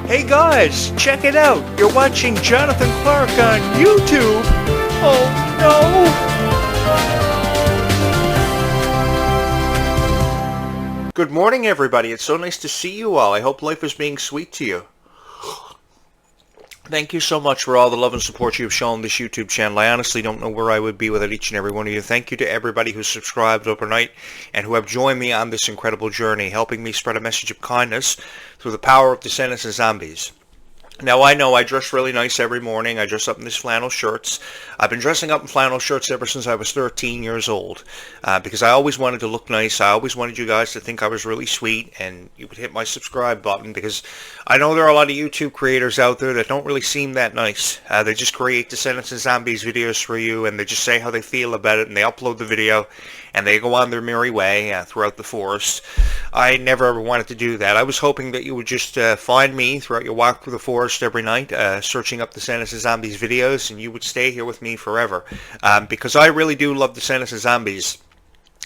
Hey guys, check it out. You're watching Jonathan Clarke on YouTube. Oh no. Good morning, everybody. It's so nice to see you all. I hope life is being sweet to you. Thank you so much for all the love and support you've shown this YouTube channel. I honestly don't know where I would be without each and every one of you. Thank you to everybody who subscribed overnight and who have joined me on this incredible journey, helping me spread a message of kindness through the power of Descendants and Zombies. Now, I know I dress really nice every morning. I dress up in these flannel shirts. I've been dressing up in flannel shirts ever since I was 13 years old because I always wanted to look nice. I always wanted you guys to think I was really sweet, and you would hit my subscribe button because I know there are a lot of YouTube creators out there that don't really seem that nice. They just create Descendants and Zombies videos for you, and they just say how they feel about it, and they upload the video, and they go on their merry way throughout the forest. I never ever wanted to do that. I was hoping that you would just find me throughout your walk through the forest every night, searching up the Descendants and Zombies videos, and you would stay here with me forever. Because I really do love the Descendants and Zombies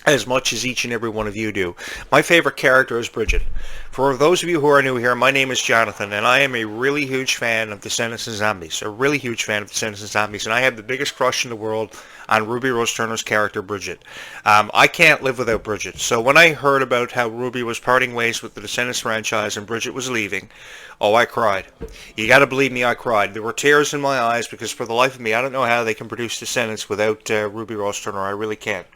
as much as each and every one of you do. My favorite character is Bridget. For those of you who are new here, my name is Jonathan, and I am a really huge fan of Descendants and Zombies. A really huge fan of Descendants and Zombies, and I have the biggest crush in the world on Ruby Rose Turner's character, Bridget. I can't live without Bridget. So when I heard about how Ruby was parting ways with the Descendants franchise and Bridget was leaving, oh, I cried. You gotta believe me, I cried. There were tears in my eyes because for the life of me, I don't know how they can produce Descendants without Ruby Rose Turner. I really can't.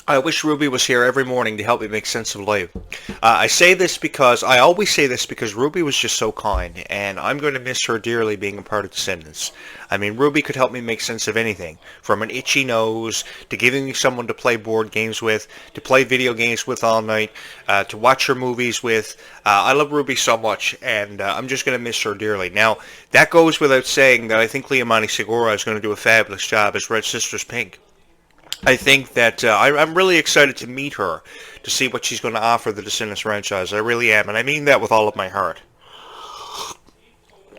I wish Ruby was here every morning to help me make sense of life. I always say this because Ruby was just so kind, and I'm going to miss her dearly being a part of Descendants. I mean, Ruby could help me make sense of anything, from an itchy nose, to giving me someone to play board games with, to play video games with all night, to watch her movies with. I love Ruby so much, and I'm just going to miss her dearly. Now, that goes without saying that I think Liamani Segura is going to do a fabulous job as Red Sister's Pink. I think that I'm really excited to meet her, to see what she's going to offer the Descendants franchise. I really am, and I mean that with all of my heart.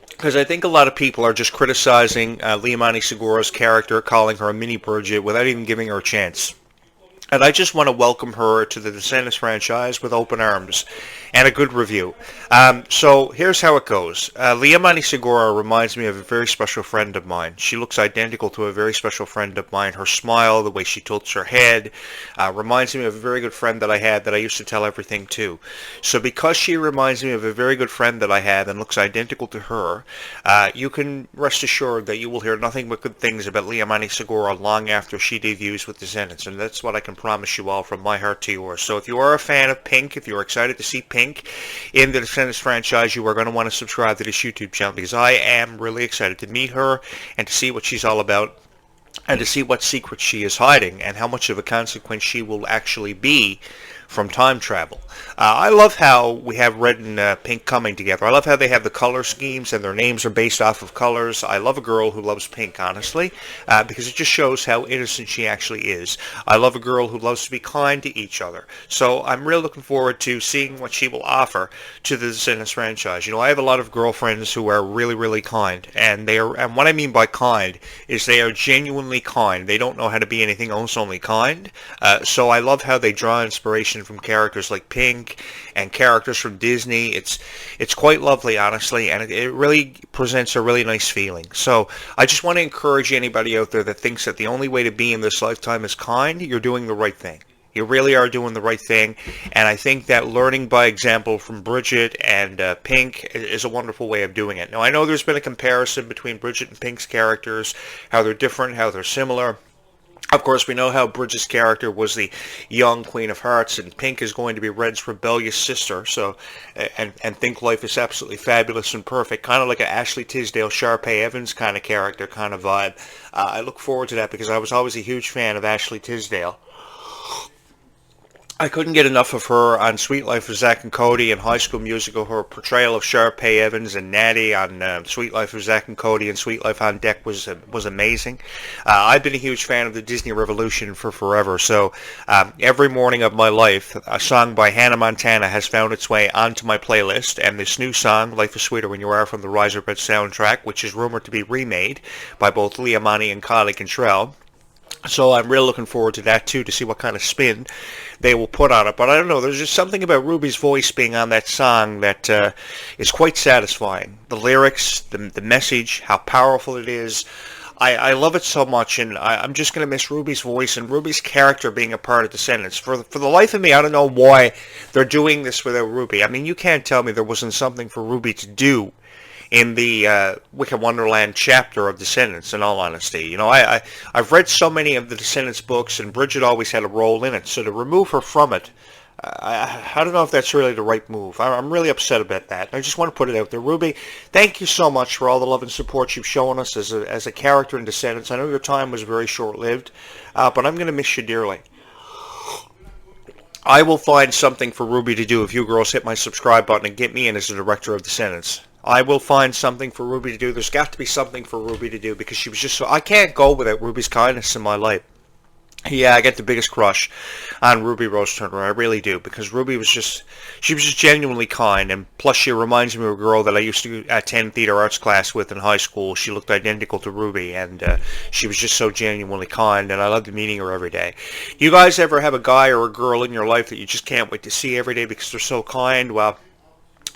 Because I think a lot of people are just criticizing Liamani Segura's character, calling her a mini Bridget, without even giving her a chance. And I just want to welcome her to the Descendants franchise with open arms and a good review. So here's how it goes. Liamani Segura reminds me of a very special friend of mine. She looks identical to a very special friend of mine. Her smile, the way she tilts her head, reminds me of a very good friend that I had that I used to tell everything to. So because she reminds me of a very good friend that I had and looks identical to her, you can rest assured that you will hear nothing but good things about Liamani Segura long after she debuts with Descendants, and that's what I can promise you all from my heart to yours. So if you are a fan of Pink, if you're excited to see Pink in the Descendants franchise, you are going to want to subscribe to this YouTube channel because I am really excited to meet her and to see what she's all about and to see what secrets she is hiding and how much of a consequence she will actually be from time travel. I love how we have Red and Pink coming together. I love how they have the color schemes and their names are based off of colors. I love a girl who loves Pink, honestly, because it just shows how innocent she actually is. I love a girl who loves to be kind to each other. So I'm really looking forward to seeing what she will offer to the Descendants franchise. You know, I have a lot of girlfriends who are really, really kind, and what I mean by kind is they are genuinely kind. They don't know how to be anything else, only kind. So I love how they draw inspiration from characters like Pink and characters from Disney. It's quite lovely, honestly, and it really presents a really nice feeling. So I just want to encourage anybody out there that thinks that the only way to be in this lifetime is kind. You're doing the right thing. You really are doing the right thing, and I think that learning by example from Bridget and Pink is a wonderful way of doing it. Now, I know there's been a comparison between Bridget and Pink's characters, how they're different, how they're similar. Of course, we know how Bridget's character was the young Queen of Hearts, and Pink is going to be Red's rebellious sister. So, and think life is absolutely fabulous and perfect, kind of like an Ashley Tisdale, Sharpay Evans kind of character, kind of vibe. I look forward to that because I was always a huge fan of Ashley Tisdale. I couldn't get enough of her on Sweet Life of Zack and Cody and High School Musical. Her portrayal of Sharpay Evans and Natty on Sweet Life of Zack and Cody and Sweet Life on Deck was amazing. I've been a huge fan of the Disney Revolution for forever, so every morning of my life, a song by Hannah Montana has found its way onto my playlist, and this new song, Life is Sweeter When You Are, from the Rise Up Red soundtrack, which is rumored to be remade by both Liamani and Kylie Cantrell, So I'm really looking forward to that too, to see what kind of spin they will put on it. But I don't know, there's just something about Ruby's voice being on that song that is quite satisfying. The lyrics, the message, how powerful it is. I love it so much, and I'm just going to miss Ruby's voice and Ruby's character being a part of Descendants. For the life of me, I don't know why they're doing this without Ruby. I mean, you can't tell me there wasn't something for Ruby to do in the Wicked Wonderland chapter of Descendants, in all honesty. You know, I've read so many of the Descendants books, and Bridget always had a role in it, so to remove her from it, I don't know if that's really the right move. I'm really upset about that. I just want to put it out there. Ruby, thank you so much for all the love and support you've shown us as a character in Descendants. I know your time was very short-lived, but I'm going to miss you dearly. I will find something for Ruby to do if you girls hit my subscribe button and get me in as the director of Descendants. I will find something for Ruby to do. There's got to be something for Ruby to do because she was just so... I can't go without Ruby's kindness in my life. Yeah, I get the biggest crush on Ruby Rose Turner. I really do, because Ruby was just... She was just genuinely kind, and plus she reminds me of a girl that I used to attend theater arts class with in high school. She looked identical to Ruby, and she was just so genuinely kind, and I loved meeting her every day. You guys ever have a guy or a girl in your life that you just can't wait to see every day because they're so kind? Well,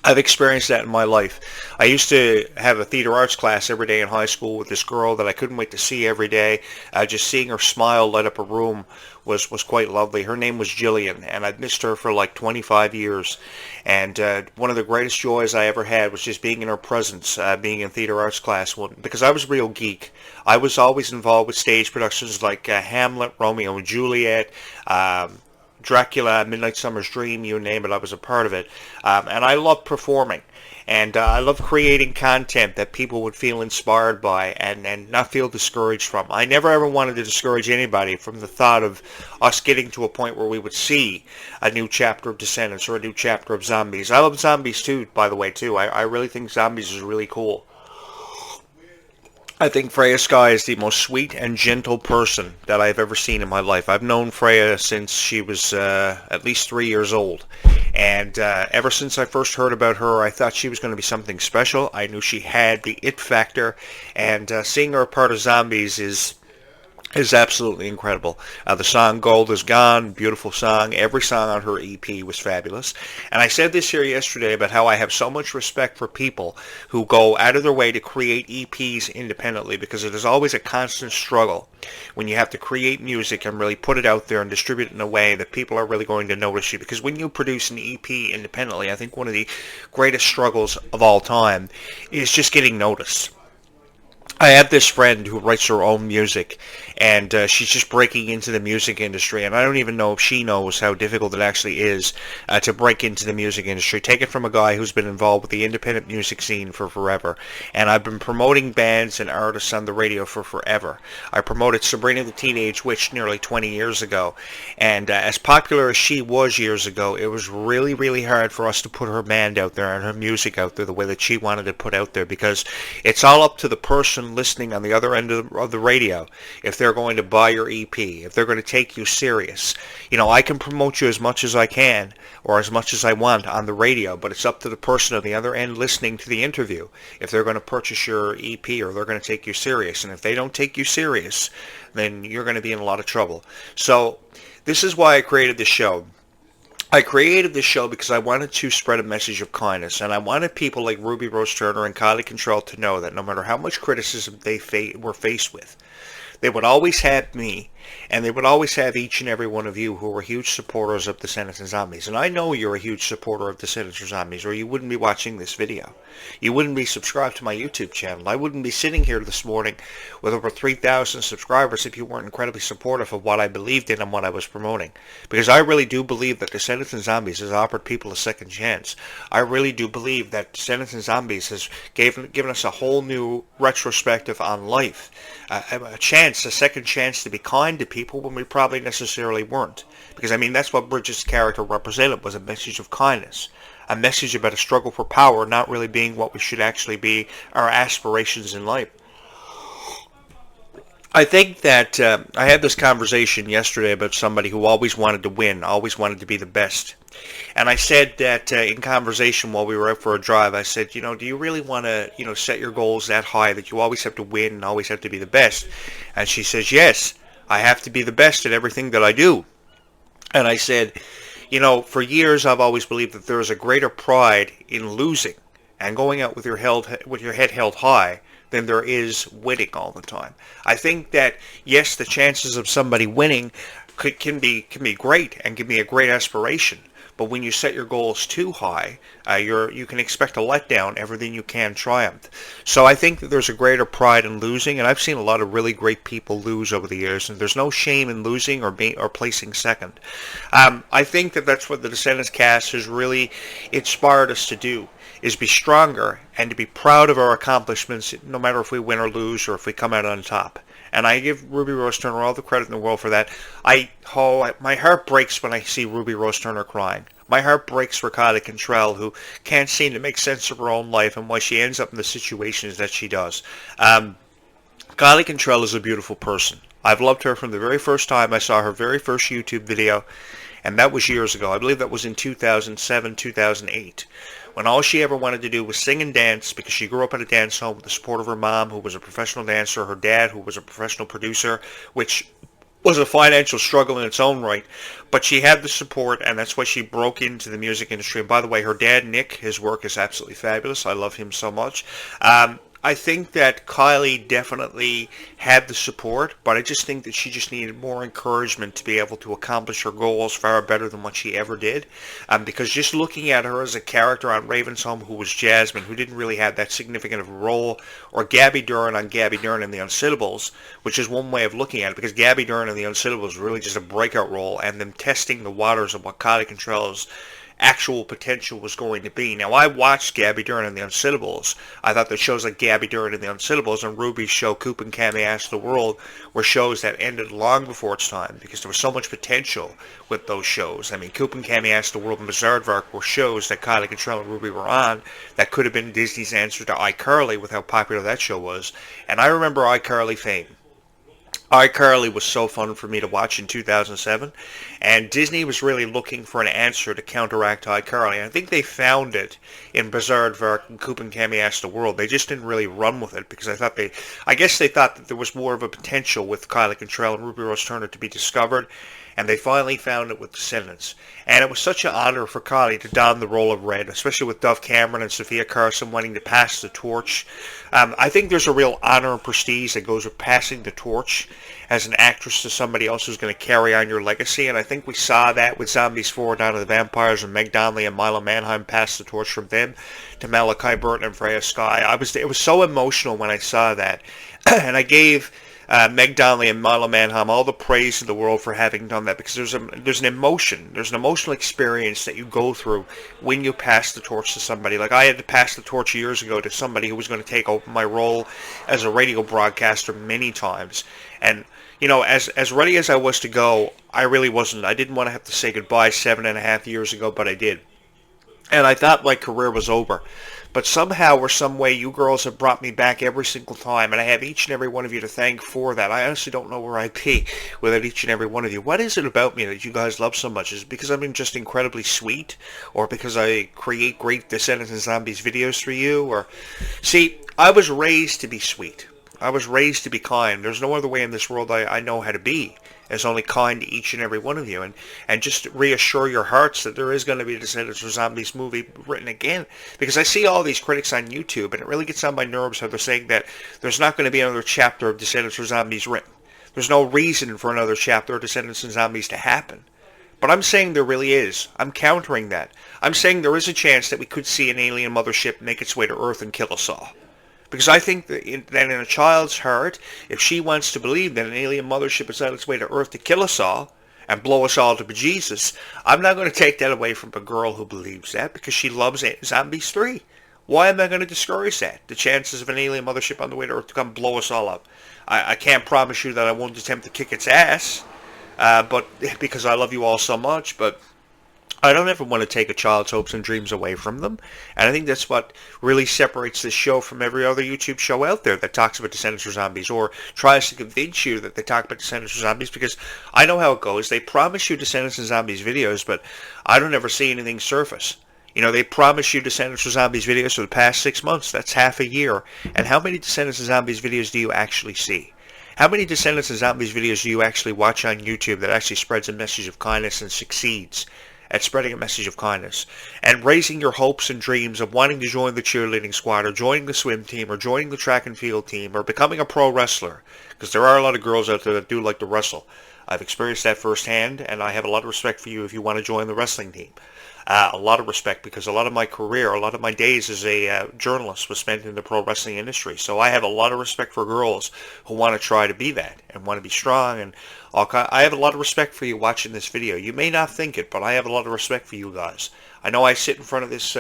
I've experienced that in my life. I used to have a theater arts class every day in high school with this girl that I couldn't wait to see every day. Just seeing her smile light up a room was quite lovely. Her name was Jillian, and I'd missed her for like 25 years. And one of the greatest joys I ever had was just being in her presence, being in theater arts class. Well, because I was a real geek. I was always involved with stage productions like Hamlet, Romeo and Juliet, Dracula, Midnight Summer's Dream, you name it, I was a part of it. And I love performing. And I love creating content that people would feel inspired by and not feel discouraged from. I never ever wanted to discourage anybody from the thought of us getting to a point where we would see a new chapter of Descendants or a new chapter of Zombies. I love Zombies too, by the way, too. I really think Zombies is really cool. I think Freya Sky is the most sweet and gentle person that I've ever seen in my life. I've known Freya since she was at least 3 years old. And ever since I first heard about her, I thought she was going to be something special. I knew she had the it factor. And seeing her a part of Zombies is absolutely incredible. The song Gold Is Gone, beautiful song. Every song on her EP was fabulous. And I said this here yesterday about how I have so much respect for people who go out of their way to create EPs independently, because it is always a constant struggle when you have to create music and really put it out there and distribute it in a way that people are really going to notice you. Because when you produce an EP independently, I think one of the greatest struggles of all time is just getting noticed. I have this friend who writes her own music, and she's just breaking into the music industry, and I don't even know if she knows how difficult it actually is to break into the music industry. Take it from a guy who's been involved with the independent music scene for forever, and I've been promoting bands and artists on the radio for forever. I promoted Sabrina the Teenage Witch nearly 20 years ago, and as popular as she was years ago, it was really, really hard for us to put her band out there and her music out there the way that she wanted to put out there, because it's all up to the person listening on the other end of the radio if they're going to buy your EP, if they're going to take you serious. You know, I can promote you as much as I can or as much as I want on the radio, but it's up to the person on the other end listening to the interview if they're going to purchase your EP or they're going to take you serious. And if they don't take you serious, then you're going to be in a lot of trouble. So this is why I created this show. I created this show because I wanted to spread a message of kindness, and I wanted people like Ruby Rose Turner and Kylie Control to know that no matter how much criticism they were faced with, they would always have me, and they would always have each and every one of you who were huge supporters of Descendants and Zombies. And I know you're a huge supporter of Descendants and Zombies, or you wouldn't be watching this video. You wouldn't be subscribed to my YouTube channel. I wouldn't be sitting here this morning with over 3,000 subscribers if you weren't incredibly supportive of what I believed in and what I was promoting. Because I really do believe that Descendants and Zombies has offered people a second chance. I really do believe that Descendants and Zombies has given us a whole new retrospective on life. A second chance to be kind to people when we probably necessarily weren't. Because, I mean, that's what Bridget's character represented, was a message of kindness. A message about a struggle for power not really being what we should actually be, our aspirations in life. I think that I had this conversation yesterday about somebody who always wanted to win, always wanted to be the best. And I said that in conversation while we were out for a drive, I said, do you really want to, set your goals that high that you always have to win and always have to be the best? And she says, yes, I have to be the best at everything that I do. And I said, for years I've always believed that there is a greater pride in losing and going out with your head held high than there is winning all the time. I think that yes, the chances of somebody winning can be great and can be a great aspiration. But when you set your goals too high, you can expect a letdown everything you can triumph. So I think that there's a greater pride in losing, and I've seen a lot of really great people lose over the years, and there's no shame in losing or placing second. I think that that's what the Descendants cast has really inspired us to do, is be stronger and to be proud of our accomplishments, no matter if we win or lose or if we come out on top. And I give Ruby Rose Turner all the credit in the world for that. My heart breaks when I see Ruby Rose Turner crying. My heart breaks for Kylie Cantrell, who can't seem to make sense of her own life and why she ends up in the situations that she does. Kylie Cantrell is a beautiful person. I've loved her from the very first time I saw her very first YouTube video, and that was years ago. I believe that was in 2007, 2008. When all she ever wanted to do was sing and dance, because she grew up in a dance home with the support of her mom, who was a professional dancer, her dad, who was a professional producer, which was a financial struggle in its own right. But she had the support, and that's why she broke into the music industry. And by the way, her dad, Nick, his work is absolutely fabulous. I love him so much. I think that Kylie definitely had the support, but I just think that she just needed more encouragement to be able to accomplish her goals far better than what she ever did. Because just looking at her as a character on Raven's Home, who was Jasmine, who didn't really have that significant of a role, or Gabby Dern on Gabby Dern and the Unsittables, which is one way of looking at it, because Gabby Dern and the Unsittables was really just a breakout role, and them testing the waters of what Kylie Cantrell's actual potential was going to be. Now, I watched Gabby Dern and the Unsittables. I thought that shows like Gabby Dern and the Unsittables and Ruby's show Coop and Cammy Ask the World were shows that ended long before its time, because there was so much potential with those shows. I mean, Coop and Cammy Ask the World and Bizarre were shows that Kylie Cantrell and Ruby were on that could have been Disney's answer to iCarly with how popular that show was. And I remember iCarly fame. iCarly was so fun for me to watch in 2007, and Disney was really looking for an answer to counteract iCarly. And I think they found it in Bizarre and Coop and Cammy Ask the World. They just didn't really run with it because I guess they thought that there was more of a potential with Kylie Cantrell and Ruby Rose Turner to be discovered, and they finally found it with Descendants. And it was such an honor for Kylie to don the role of Red, especially with Dove Cameron and Sophia Carson wanting to pass the torch. I think there's a real honor and prestige that goes with passing the torch as an actress to somebody else who's going to carry on your legacy, and I think we saw that with Zombies 4, Dawn of the Vampires, and Meg Donnelly and Milo Manheim passed the torch from them to Malachi Burton and Freya Sky. It was so emotional when I saw that, and I gave Meg Donnelly and Milo Manheim all the praise in the world for having done that, because there's an emotional experience that you go through when you pass the torch to somebody. Like I had to pass the torch years ago to somebody who was going to take over my role as a radio broadcaster many times, and as ready as I was to go, I really wasn't. I didn't want to have to say goodbye 7.5 years ago, but I did. And I thought my career was over. But somehow or some way, you girls have brought me back every single time, and I have each and every one of you to thank for that. I honestly don't know where I'd be without each and every one of you. What is it about me that you guys love so much? Is it because I'm just incredibly sweet? Or because I create great Descendants and Zombies videos for you? Or see, I was raised to be sweet. I was raised to be kind. There's no other way in this world I know how to be as only kind to each and every one of you. And just reassure your hearts that there is going to be a Descendants or Zombies movie written again. Because I see all these critics on YouTube, and it really gets on my nerves how they're saying that there's not going to be another chapter of Descendants or Zombies written. There's no reason for another chapter of Descendants and Zombies to happen. But I'm saying there really is. I'm countering that. I'm saying there is a chance that we could see an alien mothership make its way to Earth and kill us all. Because I think that in a child's heart, if she wants to believe that an alien mothership is on its way to Earth to kill us all and blow us all to bejesus, I'm not going to take that away from a girl who believes that because she loves Zombies 3. Why am I going to discourage that? The chances of an alien mothership on the way to Earth to come blow us all up. I can't promise you that I won't attempt to kick its ass, but because I love you all so much, but I don't ever want to take a child's hopes and dreams away from them. And I think that's what really separates this show from every other YouTube show out there that talks about Descendants or Zombies or tries to convince you that they talk about Descendants or Zombies, because I know how it goes. They promise you Descendants and Zombies videos, but I don't ever see anything surface. They promise you Descendants or Zombies videos for the past 6 months. That's half a year. And how many Descendants and Zombies videos do you actually see? How many Descendants of Zombies videos do you actually watch on YouTube that actually spreads a message of kindness and succeeds at spreading a message of kindness and raising your hopes and dreams of wanting to join the cheerleading squad or joining the swim team or joining the track and field team or becoming a pro wrestler? Because there are a lot of girls out there that do like to wrestle. I've experienced that firsthand, and I have a lot of respect for you if you want to join the wrestling team. A lot of respect, because a lot of my career, a lot of my days as a journalist was spent in the pro wrestling industry. So I have a lot of respect for girls who want to try to be that and want to be strong. And I have a lot of respect for you watching this video. You may not think it, but I have a lot of respect for you guys. I know I sit in front of this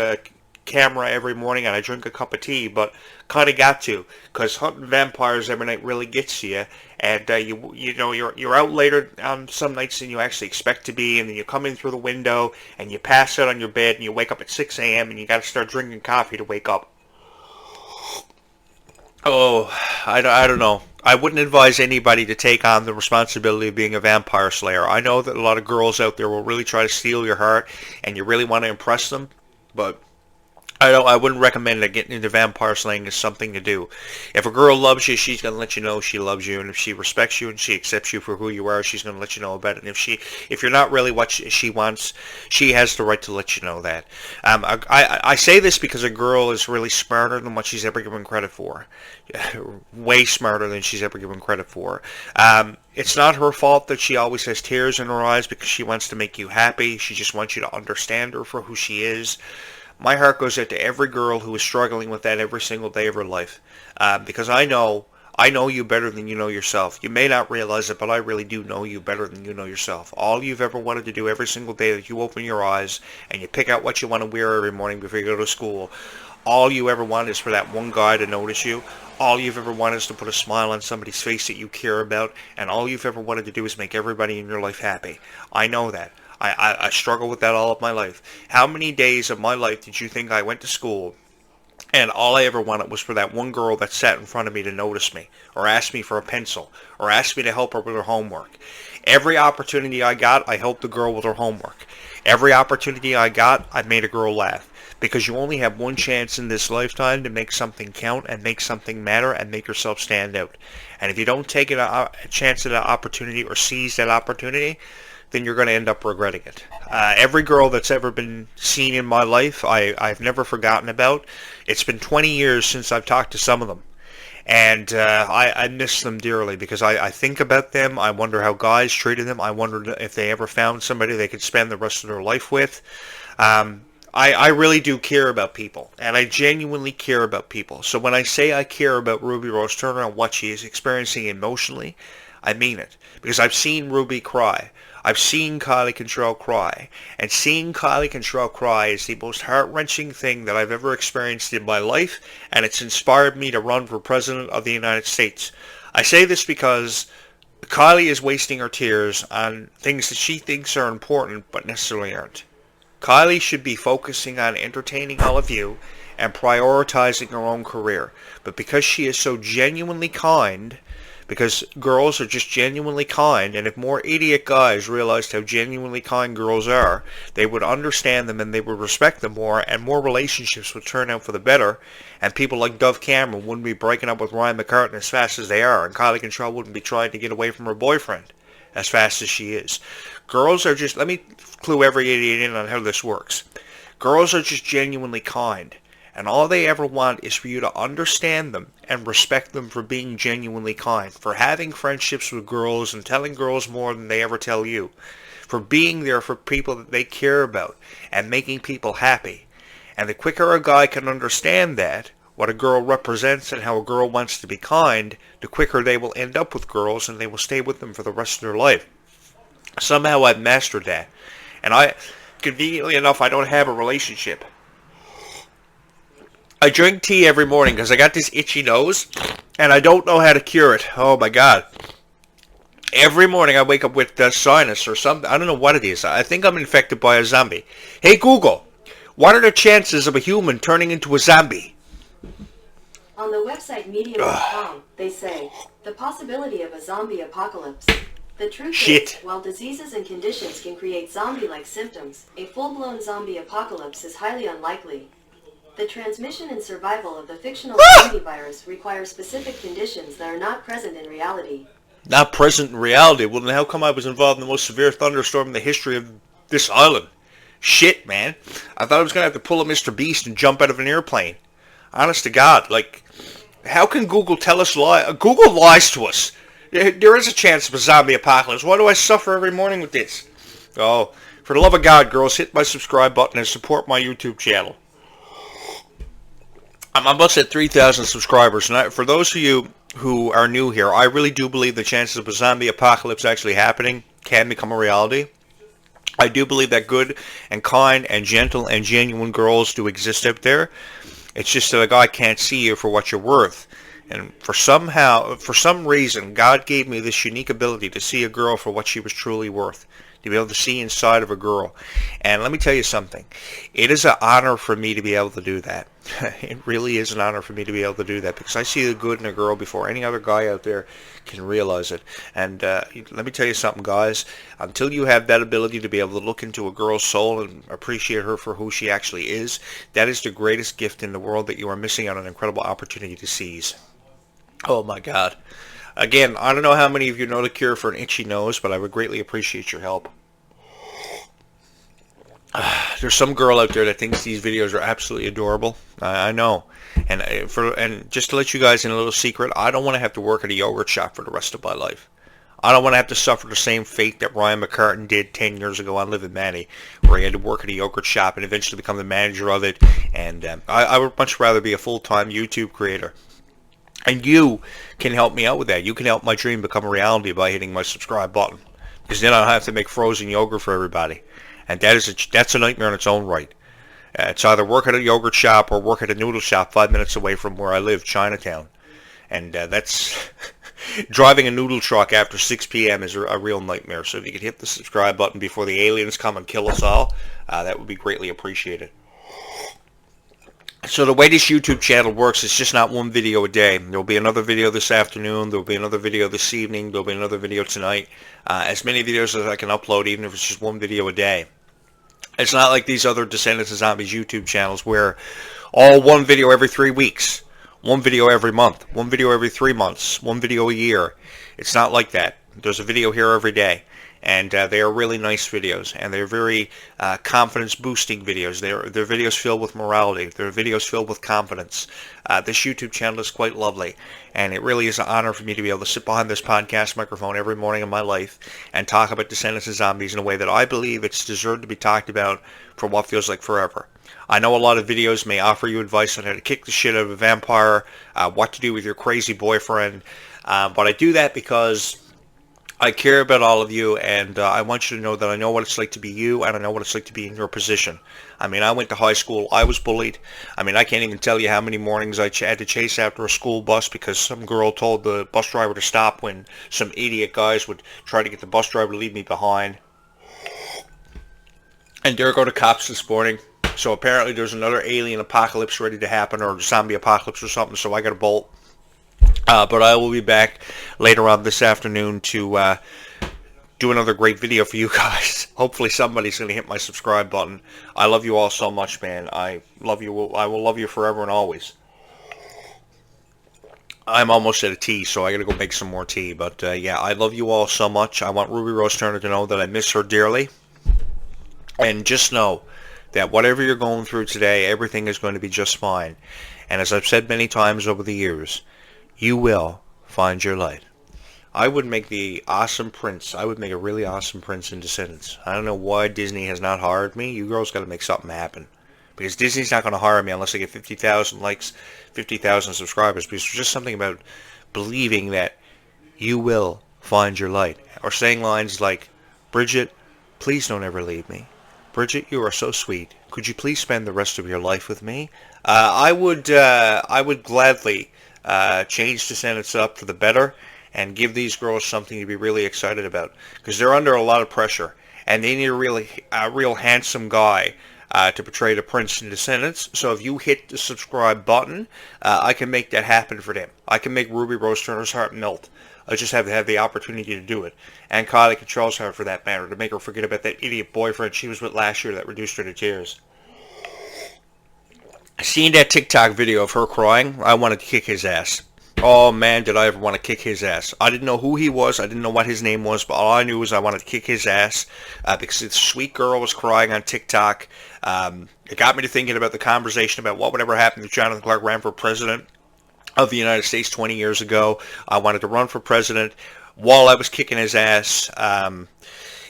camera every morning and I drink a cup of tea, but kind of got to, because hunting vampires every night really gets to you. And you know you're out later on some nights than you actually expect to be, and then you come in through the window and you pass out on your bed and you wake up at 6 a.m. and you got to start drinking coffee to wake up. Oh, I don't know. I wouldn't advise anybody to take on the responsibility of being a vampire slayer. I know that a lot of girls out there will really try to steal your heart, and you really want to impress them, but I wouldn't recommend that getting into vampire slaying is something to do. If a girl loves you, she's going to let you know she loves you, and if she respects you and she accepts you for who you are, she's going to let you know about it. And if you're not really what she wants, she has the right to let you know that. I say this because a girl is really smarter than what she's ever given credit for. Way smarter than she's ever given credit for. It's not her fault that she always has tears in her eyes because she wants to make you happy. She just wants you to understand her for who she is. My heart goes out to every girl who is struggling with that every single day of her life, because I know you better than you know yourself. You may not realize it, but I really do know you better than you know yourself. All you've ever wanted to do every single day that you open your eyes and you pick out what you want to wear every morning before you go to school, all you ever want is for that one guy to notice you. All you've ever wanted is to put a smile on somebody's face that you care about, and all you've ever wanted to do is make everybody in your life happy. I know that. I struggle with that all of my life. How many days of my life did you think I went to school and all I ever wanted was for that one girl that sat in front of me to notice me, or ask me for a pencil, or ask me to help her with her homework? Every opportunity I got, I helped the girl with her homework. Every opportunity I got, I made a girl laugh. Because you only have one chance in this lifetime to make something count and make something matter and make yourself stand out. And if you don't take a chance at that opportunity or seize that opportunity, then you're going to end up regretting it. Every girl that's ever been seen in my life, I've never forgotten about. It's been 20 years since I've talked to some of them. And I miss them dearly because I think about them. I wonder how guys treated them. I wonder if they ever found somebody they could spend the rest of their life with. I really do care about people, and I genuinely care about people. So when I say I care about Ruby Rose Turner and what she is experiencing emotionally, I mean it. Because I've seen Ruby cry. I've seen Kylie Control cry. And seeing Kylie Control cry is the most heart-wrenching thing that I've ever experienced in my life, and it's inspired me to run for President of the United States. I say this because Kylie is wasting her tears on things that she thinks are important but necessarily aren't. Kylie should be focusing on entertaining all of you and prioritizing her own career. But because she is so genuinely kind, because girls are just genuinely kind, and if more idiot guys realized how genuinely kind girls are, they would understand them and they would respect them more, and more relationships would turn out for the better, and people like Dove Cameron wouldn't be breaking up with Ryan McCartney as fast as they are, and Kylie Control wouldn't be trying to get away from her boyfriend as fast as she is. Girls are just, let me clue every idiot in on how this works. Girls are just genuinely kind. And all they ever want is for you to understand them and respect them for being genuinely kind, for having friendships with girls and telling girls more than they ever tell you, for being there for people that they care about and making people happy. And the quicker a guy can understand that, what a girl represents and how a girl wants to be kind, the quicker they will end up with girls and they will stay with them for the rest of their life. Somehow I've mastered that. And conveniently enough, I don't have a relationship. I drink tea every morning because I got this itchy nose, and I don't know how to cure it. Oh my God. Every morning I wake up with sinus or something. I don't know what it is. I think I'm infected by a zombie. Hey Google, what are the chances of a human turning into a zombie? On the website Medium.com, they say, the possibility of a zombie apocalypse. The truth is, while diseases and conditions can create zombie-like symptoms, a full-blown zombie apocalypse is highly unlikely. The transmission and survival of the fictional zombie virus require specific conditions that are not present in reality. Not present in reality? Well, then how come I was involved in the most severe thunderstorm in the history of this island? Shit, man. I thought I was going to have to pull a Mr. Beast and jump out of an airplane. Honest to God, like, how can Google tell us lie? Google lies to us. There is a chance of a zombie apocalypse. Why do I suffer every morning with this? Oh, for the love of God, girls, hit my subscribe button and support my YouTube channel. I'm almost at 3,000 subscribers, and for those of you who are new here, I really do believe the chances of a zombie apocalypse actually happening can become a reality. I do believe that good and kind and gentle and genuine girls do exist out there. It's just that a guy can't see you for what you're worth. And for some reason, God gave me this unique ability to see a girl for what she was truly worth. To be able to see inside of a girl. And let me tell you something. It is an honor for me to be able to do that. It really is an honor for me to be able to do that, because I see the good in a girl before any other guy out there can realize it. And let me tell you something, guys. Until you have that ability to be able to look into a girl's soul and appreciate her for who she actually is, that is the greatest gift in the world that you are missing out on an incredible opportunity to seize. Oh my God. Again, I don't know how many of you know the cure for an itchy nose, but I would greatly appreciate your help. There's some girl out there that thinks these videos are absolutely adorable. I know. And just to let you guys in a little secret, I don't want to have to work at a yogurt shop for the rest of my life. I don't want to have to suffer the same fate that Ryan McCartan did 10 years ago on Liv and Manny, where he had to work at a yogurt shop and eventually become the manager of it. And I would much rather be a full-time YouTube creator. And you can help me out with that. You can help my dream become a reality by hitting my subscribe button. Because then I don't have to make frozen yogurt for everybody. And that's a nightmare in its own right. It's either work at a yogurt shop or work at a noodle shop 5 minutes away from where I live, Chinatown. And that's... driving a noodle truck after 6 p.m. is a real nightmare. So if you could hit the subscribe button before the aliens come and kill us all, that would be greatly appreciated. So the way this YouTube channel works, it's just not one video a day. There'll be another video this afternoon. There'll be another video this evening. There'll be another video tonight. As many videos as I can upload, even if it's just one video a day. It's not like these other Descendants of Zombies YouTube channels where all one video every 3 weeks. One video every month. One video every 3 months. One video a year. It's not like that. There's a video here every day. And they are really nice videos, and they're very confidence-boosting videos. They're videos filled with morality. They're videos filled with confidence. This YouTube channel is quite lovely, and it really is an honor for me to be able to sit behind this podcast microphone every morning of my life and talk about Descendants of Zombies in a way that I believe it's deserved to be talked about for what feels like forever. I know a lot of videos may offer you advice on how to kick the shit out of a vampire, what to do with your crazy boyfriend, but I do that because I care about all of you, and I want you to know that I know what it's like to be you, and I know what it's like to be in your position. I mean, I went to high school. I was bullied. I mean, I can't even tell you how many mornings I had to chase after a school bus because some girl told the bus driver to stop when some idiot guys would try to get the bus driver to leave me behind. And there go the cops this morning. So apparently there's another alien apocalypse ready to happen, or zombie apocalypse or something, so I got to bolt. But I will be back later on this afternoon to do another great video for you guys. Hopefully somebody's going to hit my subscribe button. I love you all so much, man. I love you. I will love you forever and always. I'm almost at a tea, so I got to go make some more tea. But yeah, I love you all so much. I want Ruby Rose Turner to know that I miss her dearly. And just know that whatever you're going through today, everything is going to be just fine. And as I've said many times over the years, you will find your light. I would make the awesome prince. I would make a really awesome prince in Descendants. I don't know why Disney has not hired me. You girls got to make something happen. Because Disney's not going to hire me unless I get 50,000 likes, 50,000 subscribers. Because there's just something about believing that you will find your light. Or saying lines like, Bridget, please don't ever leave me. Bridget, you are so sweet. Could you please spend the rest of your life with me? I would gladly change Descendants up for the better and give these girls something to be really excited about, because they're under a lot of pressure and they need a real handsome guy to portray the prince in Descendants. So if you hit the subscribe button, I can make that happen for them. I can make Ruby Rose Turner's heart melt. I just have to have the opportunity to do it. And Kylie Control's heart, for that matter, to make her forget about that idiot boyfriend she was with last year that reduced her to tears. Seeing that TikTok video of her crying, I wanted to kick his ass. Oh man, did I ever want to kick his ass. I didn't know who he was, I didn't know what his name was, but all I knew was I wanted to kick his ass because this sweet girl was crying on TikTok. It got me to thinking about the conversation about what would ever happen if Jonathan Clarke ran for president of the United States 20 years ago. I wanted to run for president while I was kicking his ass.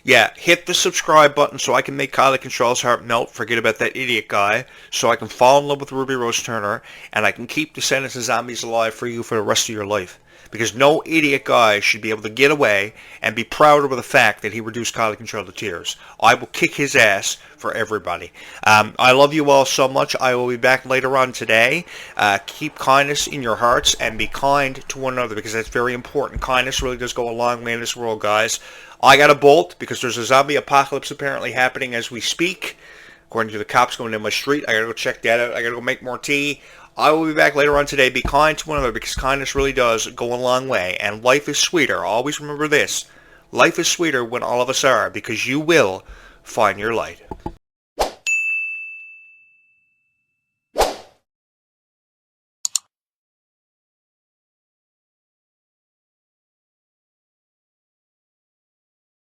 Yeah, hit the subscribe button so I can make Kylie Control's heart melt. Forget about that idiot guy. So I can fall in love with Ruby Rose Turner, and I can keep Descendants and Zombies alive for you for the rest of your life. Because no idiot guy should be able to get away and be proud of the fact that he reduced Kylie Control to tears. I will kick his ass for everybody. I love you all so much. I will be back later on today. Keep kindness in your hearts and be kind to one another because that's very important. Kindness really does go a long way in this world, guys. I got a bolt because there's a zombie apocalypse apparently happening as we speak. According to the cops going down my street. I gotta go check that out. I gotta go make more tea. I will be back later on today. Be kind to one another because kindness really does go a long way. And life is sweeter. Always remember this. Life is sweeter when all of us are because you will find your light.